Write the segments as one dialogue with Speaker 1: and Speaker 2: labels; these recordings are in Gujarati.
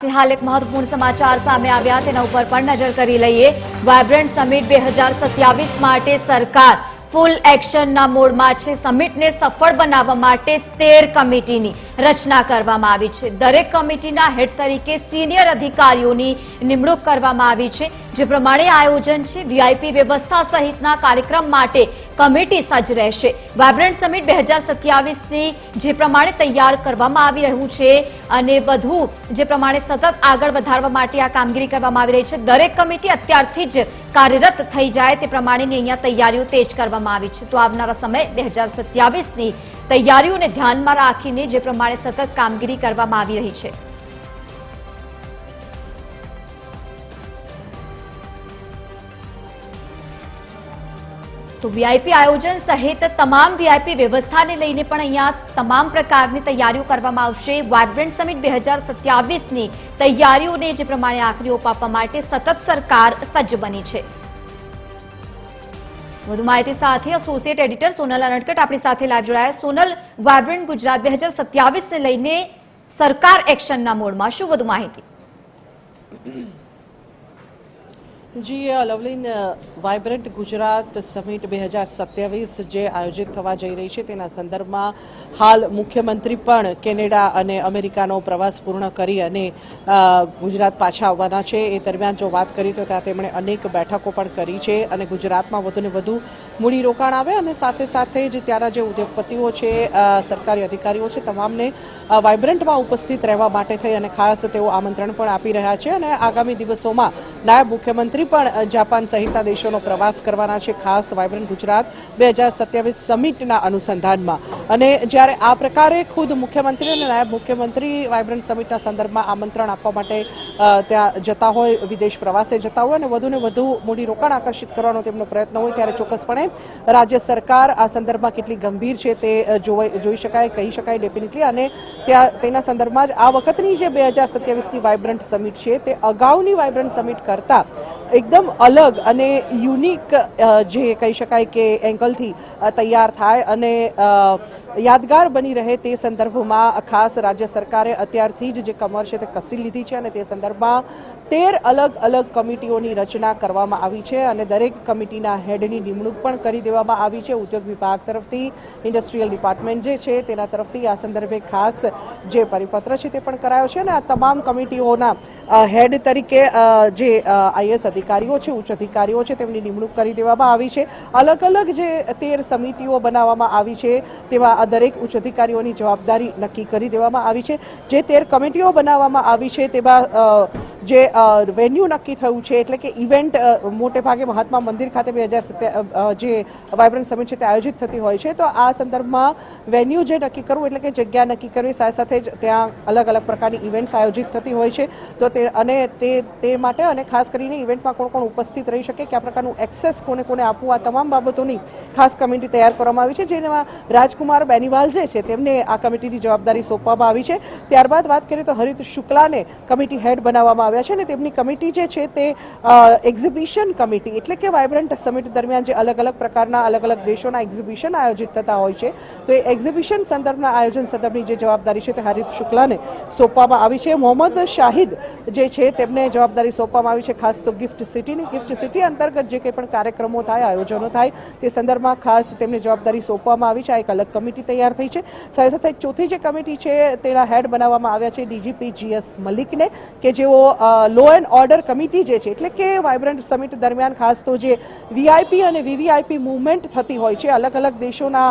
Speaker 1: हाल एक महत्वपूर्ण समाचार सामे आव्या तेना उपर पण नजर करी लईए। वायब्रન્ટ समिट 2027 माटे सरकार फूल एक्शनना मोडमां छे। समिटने सफળ બનાવવા માટે 13 કમિટીની રચના કરવામાં આવી છે। દરેક કમિટીના હેડ તરીકે સિનિયર અધિકારીઓની નિમણૂક કરવામાં આવી છે। જે પ્રમાણે આયોજન છે, વીઆઈપી વ્યવસ્થા સહિતના કાર્યક્રમ માટે કમિટી સજ્જ રહેશે। વાયબ્રન્ટ સમિટ 2027ની જે પ્રમાણે તૈયાર કરવામાં આવી રહ્યું છે અને વધુ જે પ્રમાણે સતત આગળ વધારવા માટે આ કામગીરી કરવામાં આવી રહી છે। દરેક કમિટી અત્યારથી જ કાર્યરત થઈ જાય તે પ્રમાણેની અહીંયા તૈયારીઓ તેજ કરવામાં આવી છે। તો આવનારા સમય 2027ની તૈયારીઓને ધ્યાનમાં રાખીને જે પ્રમાણે સતત કામગીરી કરવામાં આવી રહી છે। तो वीआईपी आयोजन सहित तमाम वीआईपी व्यवस्था ने लईने पण अहींया तमाम प्रकारनी तैयारीओ करवामां आवशे। वायब्रન્ટ समिट 2027ની तैयारीओने जे प्रमाणे आखरी ओप आपवा माटे सतत सरकार सज्ज बनी छे। વધુ માહિતી સાથે એસોસિએટ એડિટર સોનલ અનડકટ આપણી સાથે લાઈવ જોડાયા। સોનલ, વાયબ્રન્ટ ગુજરાત 2027 ને લઈને સરકાર એક્શનના મોડમાં શું વધુ માહિતી?
Speaker 2: जी लवलीन, वायब्रન્ટ गुजरात समिट 2027 जे आयोजित थवा जई रही है तेना संदर्भमां हाल मुख्यमंत्री पण केनेडा अने अमेरिकानो प्रवास पूर्ण करी अने गुजरात पाछा आववाना छे। ए दरमियान जो बात करी तो त्यां तेमणे अनेक बैठको पण करी छे अने गुजरातमां वधुने वधु मूडीरोकाण आवे अने साथे साथे जे त्याना जे उद्योगपतिओ छे, सरकारी अधिकारीओ छे, तमामने वायब्रન્ટમાં उपस्थित રહેવા માટે થઈ અને ખાસ તેઓ આમંત્રણ પણ આપી રહ્યા છે અને આગામી દિવસોમાં નાયબ મુખ્યમંત્રી પણ જાપાન સહિતના દેશોનો પ્રવાસ કરવાના છે, ખાસ વાયબ્રન્ટ ગુજરાત 2027 સમિટના અનુસંધાનમાં। અને જ્યારે આ પ્રકારે ખુદ મુખ્યમંત્રી અને નાયબ મુખ્યમંત્રી વાયબ્રન્ટ સમિટના સંદર્ભમાં આમંત્રણ આપવા માટે ત્યાં જતા હોય, વિદેશ પ્રવાસે જતા હોય અને વધુને વધુ મૂડીરોકાણ આકર્ષિત કરવાનો તેમનો પ્રયત્ન હોય ત્યારે ચોક્કસપણે રાજ્ય સરકાર આ સંદર્ભમાં કેટલી ગંભીર છે તે જોઈ શકાય, કહી શકાય ડેફિનેટલી। અને તેના સંદર્ભમાં જ આ વખતની જે 2027ની વાયબ્રન્ટ સમિટ છે તે અગાઉની વાયબ્રન્ટ સમિટ કરતા एकदम अलग अने यूनिक जे कही शकाय के एंगलथी तैयार थाय अने यादगार बनी रहे ते संदर्भमां खास राज्य सरकारे अत्यारथी ज जे कमर छे ते कसी लीधी छे अने ते संदर्भमां 13 अलग अलग कमिटीओनी रचना करवामां आवी छे अने दरेक कमिटीना हेडनी निमणूक पण करी देवामां आवी छे। उद्योग विभाग तरफथी, इंडस्ट्रीयल डिपार्टमेंट जे छे तेना तरफथी आ संदर्भे खास जे परिपत्र छे ते पण करायो छे अने आ तमाम कमिटीओना हेड तरीके जे आईएएस अधिकारीओ छे, उच्च अधिकारीओ छे तेमनी निमणूक करी देवामां आवी छे। अलग अलग जे 13 समितिओ बनाववामां आवी छे तेवा दरेक उच्च अधिकारीओनी जवाबदारी नक्की करी देवामां आवी छे। जे 13 कमिटीओ बनाववामां आवी छे तेवा जे वेन्यू नक्की थयुं छे एटले के इवेंट मोटे भागे महात्मा मंदिर खाते 2027 जे वायब्रન્ટ समिट छे ते आयोजित थती होय छे। तो आ संदर्भमां वेन्यू जे नक्की करवुं एटले के जग्या नक्की करवी, साथे साथे ज त्यां अलग अलग प्रकारनी इवेंट्स आयोजित थती होय छे। तो ते माटे अने खास करीने इवेंटमां कोण कोण उपस्थित रही शके, क्या प्रकारनुं एक्सेस कोने कोने आपवुं, आ तमाम बाबतोनी खास कमिटी तैयार करवामां आवी छे। जेमां राजकुमार बेनीवाल जे छे तेमने आ कमिटीनी जवाबदारी सोंपवामां आवी छे। त्यारबाद वात करीए तो हरित शुक्लाने कमिटी हेड बनाववामां આવ્યા છે અને તેમની કમિટી જે છે તે એક્ઝિબિશન કમિટી એટલે કે વાયબ્રન્ટ સમિટ દરમિયાન જે અલગ અલગ પ્રકારના અલગ અલગ દેશોના એક્ઝિબિશન આયોજિત થતા હોય છે તો એ એક્ઝિબિશન સંદર્ભના આયોજન સંદર્ભની જે જવાબદારી છે તે હરિત શુક્લાને સોંપવામાં આવી છે। મોહમ્મદ શાહિદ જે છે તેમને જવાબદારી સોંપવામાં આવી છે ખાસ તો ગિફ્ટ સિટી અંતર્ગત જે કંઈ પણ કાર્યક્રમો થાય, આયોજનો થાય તે સંદર્ભમાં ખાસ તેમને જવાબદારી સોંપવામાં આવી છે। આ એક અલગ કમિટી તૈયાર થઈ છે। સાથે સાથે એક ચોથી જે કમિટી છે તેના હેડ બનાવવામાં આવ્યા છે ડીજીપી જીએસ મલિકને કે જેઓ લો એન્ડ ઓર્ડર કમિટી જે છે એટલે કે વાયબ્રન્ટ સમિટ દરમિયાન ખાસ તો જે વીઆઈપી અને વીવીઆઈપી મૂવમેન્ટ થતી હોય છે, અલગ અલગ દેશોના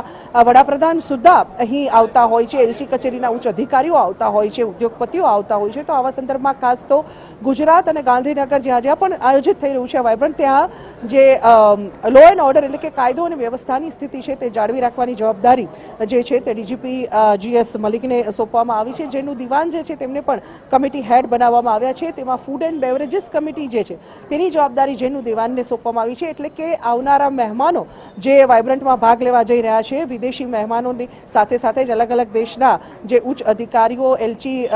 Speaker 2: વડાપ્રધાન સુદ્धा અહીં આવતા હોય છે, એલચી કચેરીના ઉચ્ચ અધિકારીઓ આવતા હોય છે, ઉદ્યોગપતિઓ આવતા હોય છે। તો આવા સંદર્ભમાં ખાસ તો ગુજરાત અને ગાંધીનગર જ્યાં જ્યાં પણ આયોજિત થઈ રહ્યું છે વાયબ્રન્ટ ત્યાં જે લો એન્ડ ઓર્ડર એટલે કે કાયદો અને વ્યવસ્થાની સ્થિતિ છે તે જાળવી રાખવાની જવાબદારી જે છે તે ડીજીપી જીએસ મલિકને સોંપવામાં આવી છે, જેનું દિવાન જે છે તેમને પણ કમિટી હેડ બનાવવામાં આવ્યા છે। તેમાં ફૂડ એન્ડ બેવરેજીસ કમિટી જે છે તેની જવાબદારી જેનું દેવાનને સોંપવામાં આવી છે, એટલે કે આવનારા મહેમાનો જે વાઇબ્રન્ટમાં ભાગ લેવા જઈ રહ્યા છે, વિદેશી મહેમાનોની સાથે સાથે જ અલગ અલગ દેશના જે ઉચ્ચ અધિકારીઓ, એલચી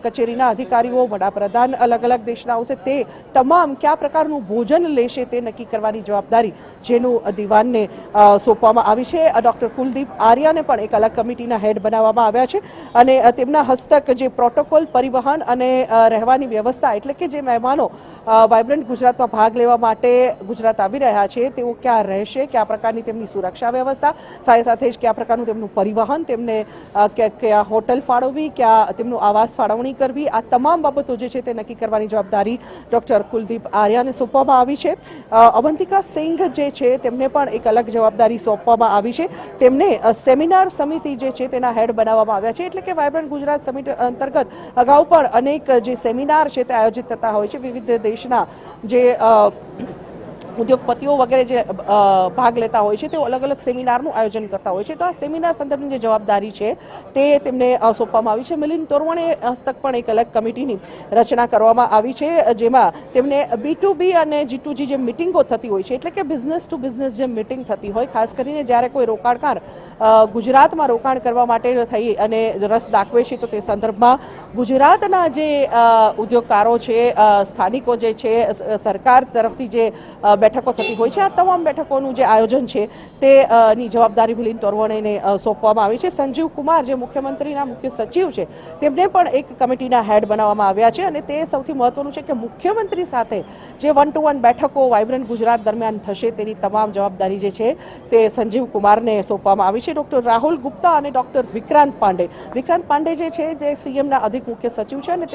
Speaker 2: કચેરીના અધિકારીઓ, વડાપ્રધાન અલગ અલગ દેશના આવશે, તે તમામ કયા પ્રકારનું ભોજન લેશે તે નક્કી કરવાની જવાબદારી જેનું દિવાનને સોંપવામાં આવી છે. ડોક્ટર કુલદીપ આર્યાને પણ એક અલગ કમિટીના હેડ બનાવવામાં આવ્યા છે અને તેમના હસ્તક જે પ્રોટોકોલ, પરિવહન અને રહેવાની વ્યવસ્થા, એટલે કે જે મહેમાનો વાઇબ્રન્ટ ગુજરાતમાં ભાગ લેવા માટે ગુજરાત આવી રહ્યા છે તેઓ ક્યાં રહેશે, કયા પ્રકારની તેમની સુરક્ષા વ્યવસ્થા, સાથે સાથે જ કયા પ્રકારનું તેમનું પરિવહન, તેમને કયા હોટલ ફાળવવી, કયા તેમનું આવાસ ફાળવણી કરવી, આ તમામ બાબતો જે છે તે નક્કી કરવાની જવાબદારી ડોક્ટર કુલદીપ આર્યાને સોંપવામાં આવી છે. અવંતિકા સિંઘ જે છે તેમને પણ એક અલગ જવાબદારી સોંપવામાં આવી છે. તેમને સેમિનાર સમિતિ જે છે તેના હેડ બનાવવામાં આવ્યા છે, એટલે કે વાઇબ્રન્ટ ગુજરાત સમિટ અંતર્ગત અગાઉ પણ અનેક જે સેમિનાર છે તે આયોજિત થતા હોય છે. વિવિધ દેશના જે ઉદ્યોગપતિઓ વગેરે જે ભાગ લેતા હોય છે તેઓ અલગ અલગ સેમિનારનું આયોજન કરતા હોય છે. તો આ સેમિનાર સંદર્ભની જે જવાબદારી છે તે તેમને સોંપવામાં આવી છે. મિલિંદ તોરવણે હસ્તક પણ એક અલગ કમિટીની રચના કરવામાં આવી છે, જેમાં તેમને B2B અને G2G જે મિટિંગો થતી હોય છે, એટલે કે બિઝનેસ ટુ બિઝનેસ જે મિટિંગ થતી હોય, ખાસ કરીને જ્યારે કોઈ રોકાણકાર ગુજરાતમાં રોકાણ કરવા માટે થઈ અને રસ દાખવે છે તો તે સંદર્ભમાં ગુજરાતના જે ઉદ્યોગકારો છે, સ્થાનિકો જે છે, સરકાર તરફથી જે બેઠકો થતી હોય છે, આ તમામ બેઠકોનું જે આયોજન છે તેની જવાબદારી મિલિંદ તોરવણેને સોંપવામાં આવી છે. સંજીવ કુમાર જે મુખ્યમંત્રીના મુખ્ય સચિવ છે તેમને પણ એક કમિટીના હેડ બનાવવામાં આવ્યા છે અને તે સૌથી મહત્વનું છે કે મુખ્યમંત્રી સાથે જે 1-to-1 બેઠકો વાઇબ્રન્ટ ગુજરાત દરમિયાન થશે તેની તમામ જવાબદારી જે છે તે સંજીવ કુમારને સોંપવામાં આવી છે. ડોક્ટર રાહુલ ગુપ્તા અને ડોક્ટર વિક્રાંત પાંડે જે છે તે સીએમના અધિક મુખ્ય સચિવ છે અને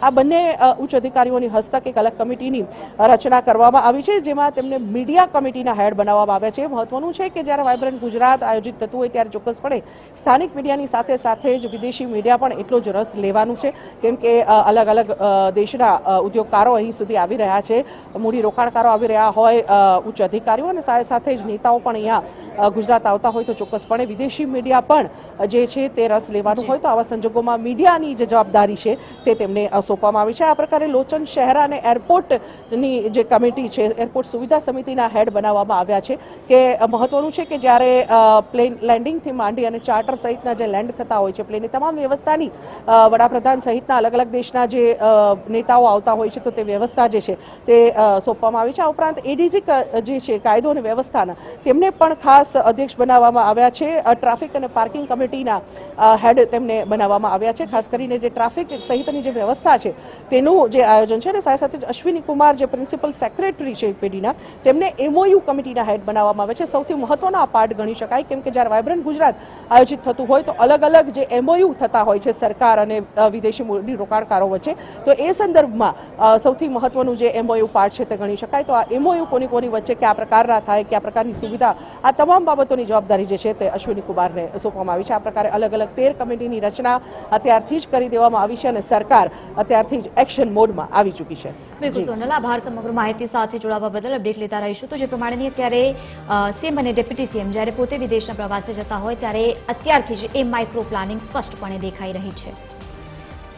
Speaker 2: આ બંને ઉચ્ચ અધિકારીઓની હસ્તક એક અલગ કમિટીની રચના કરવામાં આવી છે, જેમાં તેમને મીડિયા કમિટીના હેડ બનાવવામાં આવ્યા છે. મહત્વનું છે કે જ્યારે વાઇબ્રન્ટ ગુજરાત આયોજિત થતું હોય ત્યારે ચોક્કસપણે સ્થાનિક મીડિયાની સાથે સાથે જ વિદેશી મીડિયા પણ એટલો જ રસ લેવાનું છે, કેમ કે અલગ અલગ દેશના ઉદ્યોગકારો અહીં સુધી આવી રહ્યા છે, મૂડી રોકાણકારો આવી રહ્યા હોય, ઉચ્ચ અધિકારીઓ અને સાથે સાથે જ નેતાઓ પણ અહીંયા ગુજરાત આવતા હોય તો ચોક્કસપણે વિદેશી મીડિયા પણ જે છે તે રસ લેવાનું હોય તો આવા સંજોગોમાં મીડિયાની જે જવાબદારી છે તે તેમને સોંપવામાં આવી છે. આ પ્રકારે લોચન શહેરા અને એરપોર્ટની જે કમિટી છે, એરપોર્ટ સુવિધા સમિતિના હેડ બનાવવામાં આવ્યા છે, કે મહત્વનું છે કે જ્યારે પ્લેન લેન્ડિંગથી માંડી અને ચાર્ટર સહિતના જે લેન્ડ થતા હોય છે પ્લેનની તમામ વ્યવસ્થાની વડાપ્રધાન સહિતના અલગ અલગ દેશના જે નેતાઓ આવતા હોય છે તો તે વ્યવસ્થા જે છે તે સોંપવામાં આવી છે. આ ઉપરાંત એડીજી જે છે કાયદો અને વ્યવસ્થાના તેમને પણ ખાસ અધ્યક્ષ બનાવવામાં આવ્યા છે. ટ્રાફિક અને પાર્કિંગ કમિટીના હેડ તેમને બનાવવામાં આવ્યા છે, ખાસ કરીને જે ટ્રાફિક સહિતની જે વ્યવસ્થા છે તેનું જે આયોજન છે અને સાથે સાથે અશ્વિની કુમાર જે પ્રિન્સિપલ સેક્રેટરી છે પેઢીના તેમને MOU કમિટીના હેડ બનાવવામાં આવે છે. સૌથી મહત્વનો આ પાર્ટ ગણી શકાય, કેમ કે જ્યારે વાઇબ્રન્ટ ગુજરાત આયોજિત થતું હોય તો અલગ અલગ જે MOU થતા હોય છે સરકાર અને વિદેશી મૂડી રોકાણકારો વચ્ચે, તો એ સંદર્ભમાં સૌથી મહત્વનું જે MOU પાર્ટ છે તે ગણી શકાય. તો આ MOU કોની વચ્ચે કયા પ્રકારના થાય, કયા પ્રકારની સુવિધા, આ તમામ બાબતોની જવાબદારી જે છે તે અશ્વિની કુમારને સોંપવામાં આવી છે. આ પ્રકારે અલગ અલગ 13 કમિટીની રચના અત્યારથી જ કરી દેવામાં આવી છે અને સરકાર અત્યારથી જ એક્શન મોડમાં આવી ચૂકી છે.
Speaker 1: બિલકુલ સોનલ, આભાર સમગ્ર માહિતી સાથે જોડાવા બદલ. અપડેટ લેતા રહીશું. તો જે પ્રમાણેની અત્યારે સીએમ અને ડેપ્યુટી સીએમ જ્યારે પોતે વિદેશના પ્રવાસે જતા હોય ત્યારે અત્યારથી જ એ માઇક્રો પ્લાનિંગ સ્પષ્ટપણે દેખાઈ રહી છે.